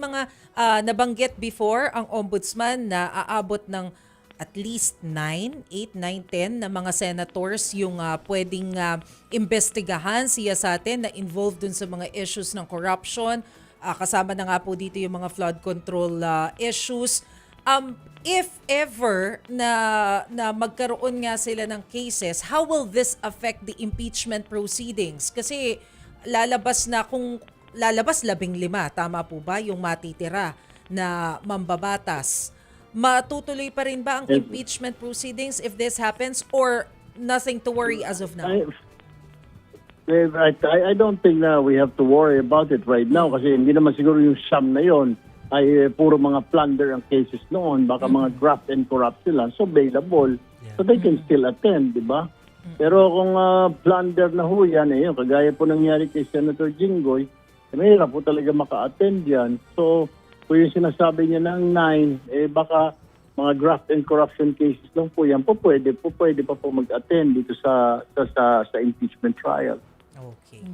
mga nabanggit before ang ombudsman na aabot ng at least 9, 8, 9, 10 na mga senators yung pwedeng investigahan siya sa atin na involved dun sa mga issues ng corruption. Kasama na nga po dito yung mga flood control issues. If ever na magkaroon nga sila ng cases, how will this affect the impeachment proceedings? Kasi lalabas 15, tama po ba, yung matitira na mambabatas. Matutuloy pa rin ba ang impeachment proceedings if this happens or nothing to worry as of now? I don't think na we have to worry about it right now kasi hindi naman siguro yung siyam na yon ay puro mga plunder ang cases noon. Baka mga graft and corrupt sila. So bailable. So they can still attend, di ba? Pero kung plunder na ho yan, yun, kagaya po nangyari kay Senator Jinggoy, mahirap po talaga maka-attend yan. So kung yung sinasabi niya ng 9, baka mga graft and corruption cases lang po yan, pwede pa po mag-attend dito sa impeachment trial. Okay.